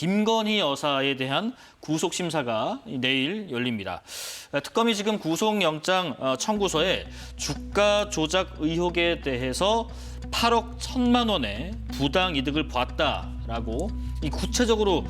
김건희 여사에 대한 구속 심사가 내일 열립니다. 특검이 지금 구속영장 청구서에 주가 조작 의혹에 대해서 8억 1천만 원의 부당 이득을 봤다라고 구체적으로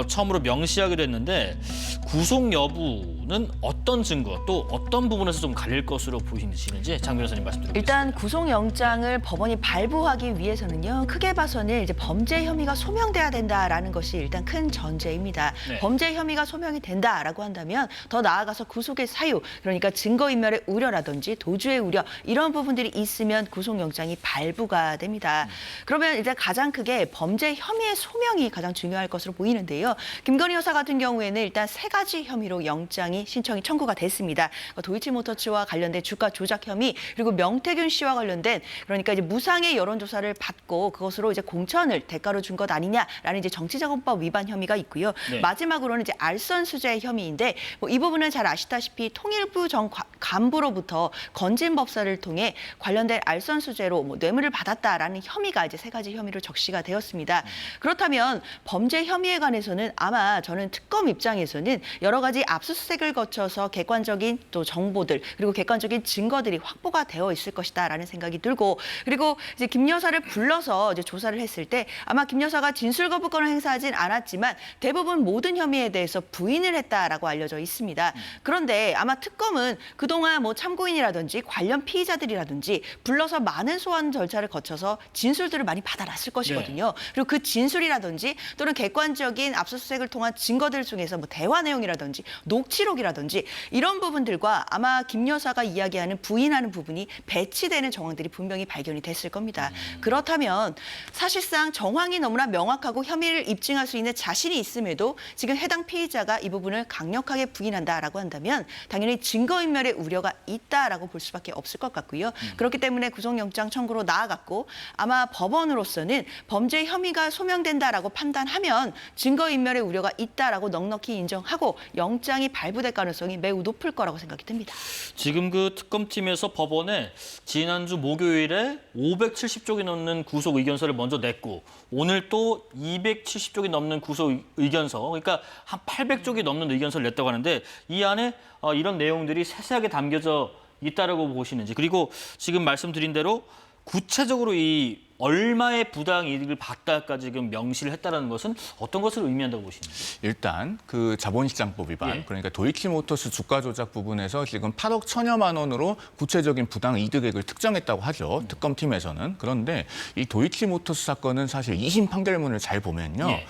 처음으로 명시하기로 했는데 구속 여부는 어떤 증거 또 어떤 부분에서 좀 갈릴 것으로 보이시는지 장 변호사님 말씀드리겠습니다. 일단 구속영장을 법원이 발부하기 위해서는요. 크게 봐서는 이제 범죄 혐의가 소명돼야 된다라는 것이 일단 큰 전제입니다. 네. 범죄 혐의가 소명이 된다라고 한다면 더 나아가서 구속의 사유, 그러니까 증거인멸의 우려라든지 도주의 우려 이런 부분들이 있으면 구속영장이 발부가 됩니다. 그러면 이제 가장 크게 범죄 혐의의 소명이 가장 중요할 것으로 보이는데요. 김건희 여사 같은 경우에는 일단 3가지 혐의로 영장이 신청이 청구가 됐습니다. 도이치모터스와 관련된 주가 조작 혐의, 그리고 명태균 씨와 관련된 그러니까 이제 무상의 여론조사를 받고 그것으로 이제 공천을 대가로 준 것 아니냐라는 이제 정치자금법 위반 혐의가 있고요. 네. 마지막으로는 이제 알선수재 혐의인데 이 부분은 잘 아시다시피 통일부 전 간부로부터 건진법사를 통해 관련된 알선수재로 뇌물을 받았다라는 혐의가 이제 3가지 혐의로 적시가 되었습니다. 그렇다면 범죄 혐의에 관해서는 아마 저는 특검 입장에서는 여러 가지 압수수색을 거쳐서 객관적인 또 정보들 그리고 객관적인 증거들이 확보가 되어 있을 것이다라는 생각이 들고, 그리고 이제 김 여사를 불러서 이제 조사를 했을 때 아마 김 여사가 진술 거부권을 행사하진 않았지만 대부분 모든 혐의에 대해서 부인을 했다라고 알려져 있습니다. 그런데 아마 특검은 그동안 참고인이라든지 관련 피의자들이라든지 불러서 많은 소환 절차를 거쳐서 진술들을 많이 받아놨을 것이거든요. 그리고 그 진술이라든지 또는 객관적인 압수수색을 통한 증거들 중에서 대화 내용이라든지 녹취록이라든지 이런 부분들과 아마 김 여사가 이야기하는 부인하는 부분이 배치되는 정황들이 분명히 발견이 됐을 겁니다. 그렇다면 사실상 정황이 너무나 명확하고 혐의를 입증할 수 있는 자신이 있음에도 지금 해당 피의자가 이 부분을 강력하게 부인한다라고 한다면 당연히 증거인멸의 우려가 있다라고 볼 수밖에 없을 것 같고요. 그렇기 때문에 구속영장 청구로 나아갔고 아마 법원으로서는 범죄 혐의가 소명된다라고 판단하면 증거인멸의 우려가 있다라고 넉넉히 인정하고 영장이 발부될 가능성이 매우 높을 거라고 생각이 듭니다. 지금 그 특검팀에서 법원에 지난주 목요일에 570쪽이 넘는 구속 의견서를 먼저 냈고 오늘 또 270쪽이 넘는 구속 의견서, 그러니까 한 800쪽이 넘는 의견서를 냈다고 하는데 이 안에 이런 내용들이 세세하게 담겨져 있다라고 보시는지, 그리고 지금 말씀드린 대로 구체적으로 이 얼마의 부당 이익을 받다까지 지금 명시를 했다는 것은 어떤 것을 의미한다고 보시는지? 일단 그 자본시장법 위반, 예. 그러니까 도이치모터스 주가 조작 부분에서 지금 8억 1천여만 원으로 구체적인 부당 이득액을 특정했다고 하죠. 특검팀에서는. 그런데 이 도이치모터스 사건은 사실 2심 판결문을 잘 보면요. 예.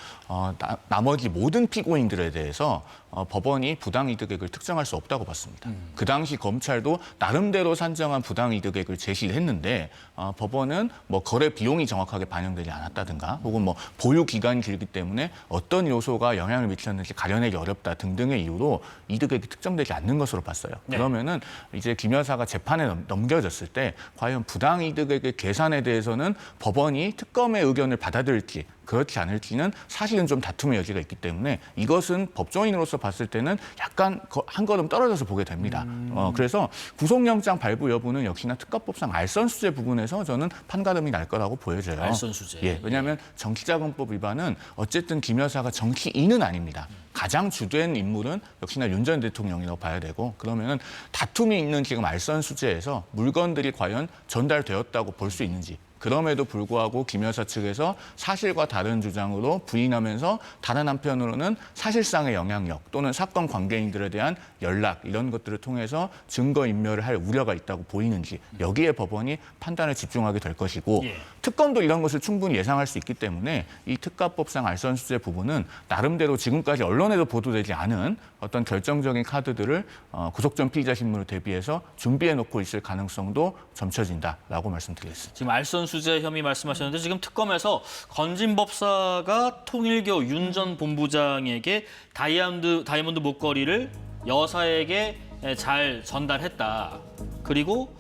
나머지 모든 피고인들에 대해서 법원이 부당 이득액을 특정할 수 없다고 봤습니다. 그 당시 검찰도 나름대로 산정한 부당 이득액을 제시를 했는데 법원은 거래 비용이 정확하게 반영되지 않았다든가 혹은 보유 기간이 길기 때문에 어떤 요소가 영향을 미쳤는지 가려내기 어렵다 등등의 이유로 이득액이 특정되지 않는 것으로 봤어요. 네. 그러면은 이제 김 여사가 재판에 넘겨졌을 때 과연 부당 이득액의 계산에 대해서는 법원이 특검의 의견을 받아들일지 그렇지 않을지는 사실은 좀 다툼의 여지가 있기 때문에 이것은 법조인으로서 봤을 때는 약간 한 걸음 떨어져서 보게 됩니다. 그래서 구속영장 발부 여부는 역시나 특검법상 알선수재 부분에서 저는 판가름이 날 거라고 보여져요. 알선수재. 예, 왜냐하면 정치자금법 위반은 어쨌든 김 여사가 정치인은 아닙니다. 가장 주된 인물은 역시나 윤 전 대통령이라고 봐야 되고, 그러면은 다툼이 있는 지금 알선수재에서 물건들이 과연 전달되었다고 볼 수 있는지, 그럼에도 불구하고 김 여사 측에서 사실과 다른 주장으로 부인하면서 다른 한편으로는 사실상의 영향력 또는 사건 관계인들에 대한 연락 이런 것들을 통해서 증거인멸을 할 우려가 있다고 보이는지 여기에 법원이 판단을 집중하게 될 것이고 예. 특검도 이런 것을 충분히 예상할 수 있기 때문에 이 특가법상 알선수재 부분은 나름대로 지금까지 언론에도 보도되지 않은 어떤 결정적인 카드들을 구속 전 피의자 신문을 대비해서 준비해놓고 있을 가능성도 점쳐진다라고 말씀드리겠습니다. 지금 알선수재 혐의 말씀하셨는데 지금 특검에서 건진법사가 통일교 윤 전 본부장에게 다이아몬드 목걸이를 여사에게 잘 전달했다. 그리고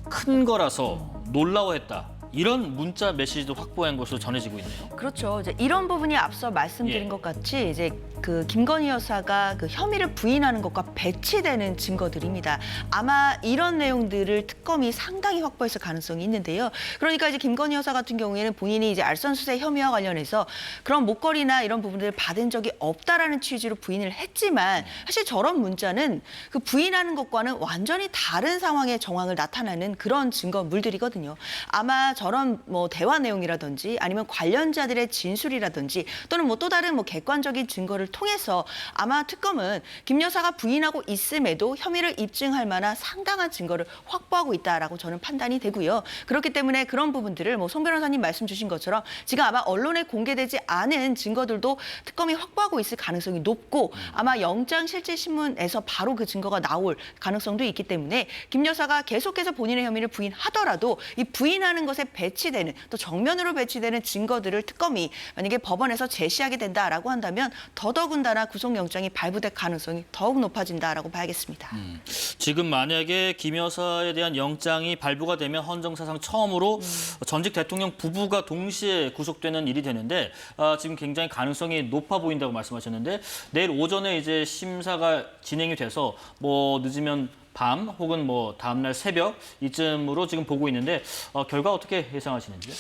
큰 거라서 놀라워했다. 이런 문자 메시지도 확보한 것으로 전해지고 있네요. 그렇죠. 이제 이런 부분이 앞서 말씀드린 예. 것 같이 이제 그 김건희 여사가 그 혐의를 부인하는 것과 배치되는 증거들입니다. 아마 이런 내용들을 특검이 상당히 확보했을 가능성이 있는데요. 그러니까 이제 김건희 여사 같은 경우에는 본인이 이제 알선수재 혐의와 관련해서 그런 목걸이나 이런 부분들을 받은 적이 없다라는 취지로 부인을 했지만 사실 저런 문자는 그 부인하는 것과는 완전히 다른 상황의 정황을 나타내는 그런 증거물들이거든요. 아마 저런 뭐 대화 내용이라든지 아니면 관련자들의 진술이라든지 또는 뭐 또 다른 뭐 객관적인 증거를 통해서 아마 특검은 김 여사가 부인하고 있음에도 혐의를 입증할 만한 상당한 증거를 확보하고 있다라고 저는 판단이 되고요. 그렇기 때문에 그런 부분들을 뭐 송 변호사님 말씀 주신 것처럼 지금 아마 언론에 공개되지 않은 증거들도 특검이 확보하고 있을 가능성이 높고 아마 영장실질신문에서 바로 그 증거가 나올 가능성도 있기 때문에 김 여사가 계속해서 본인의 혐의를 부인하더라도 이 부인하는 것에 배치되는 또 정면으로 배치되는 증거들을 특검이 만약에 법원에서 제시하게 된다라고 한다면 더더군다나 구속영장이 발부될 가능성이 더욱 높아진다라고 봐야겠습니다. 지금 만약에 김 여사에 대한 영장이 발부가 되면 헌정사상 처음으로 전직 대통령 부부가 동시에 구속되는 일이 되는데 지금 굉장히 가능성이 높아 보인다고 말씀하셨는데 내일 오전에 이제 심사가 진행이 돼서 뭐 늦으면 밤 혹은 뭐 다음날 새벽 이쯤으로 지금 보고 있는데 결과 어떻게 예상하시는지요?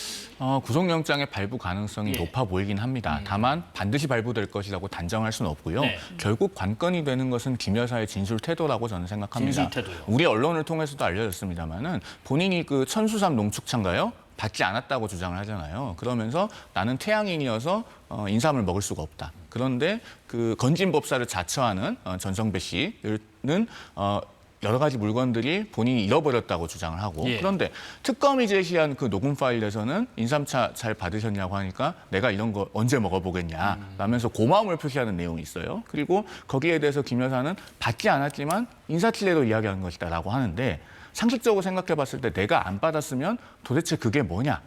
구속영장의 발부 가능성이 예. 높아 보이긴 합니다. 다만 반드시 발부될 것이라고 단정할 수는 없고요. 네. 결국 관건이 되는 것은 김 여사의 진술 태도라고 저는 생각합니다. 진술 태도요. 우리 언론을 통해서도 알려졌습니다마는 본인이 그 천수삼 농축차인가요? 받지 않았다고 주장을 하잖아요. 그러면서 나는 태양인이어서 인삼을 먹을 수가 없다. 그런데 그 건진법사를 자처하는 전성배 씨는 여러 가지 물건들이 본인이 잃어버렸다고 주장을 하고 예. 그런데 특검이 제시한 그 녹음 파일에서는 인삼차 잘 받으셨냐고 하니까 내가 이런 거 언제 먹어보겠냐 라면서 고마움을 표시하는 내용이 있어요. 그리고 거기에 대해서 김 여사는 받지 않았지만 인사치레로 이야기한 것이다라고 하는데 상식적으로 생각해 봤을 때 내가 안 받았으면 도대체 그게 뭐냐?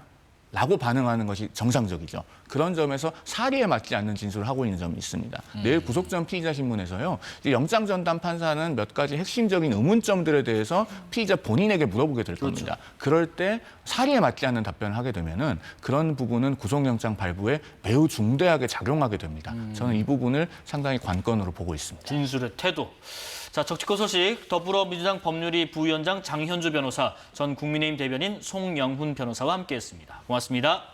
라고 반응하는 것이 정상적이죠. 그런 점에서 사리에 맞지 않는 진술을 하고 있는 점이 있습니다. 내일 구속 전 피의자 신문에서요. 이제 영장 전담 판사는 몇 가지 핵심적인 의문점들에 대해서 피의자 본인에게 물어보게 될 겁니다. 그럴 때 사리에 맞지 않는 답변을 하게 되면은 그런 부분은 구속영장 발부에 매우 중대하게 작용하게 됩니다. 저는 이 부분을 상당히 관건으로 보고 있습니다. 진술의 태도. 자, 정치권 소식 더불어민주당 법률위 부위원장 장현주 변호사, 전 국민의힘 대변인 송영훈 변호사와 함께했습니다. 고맙습니다.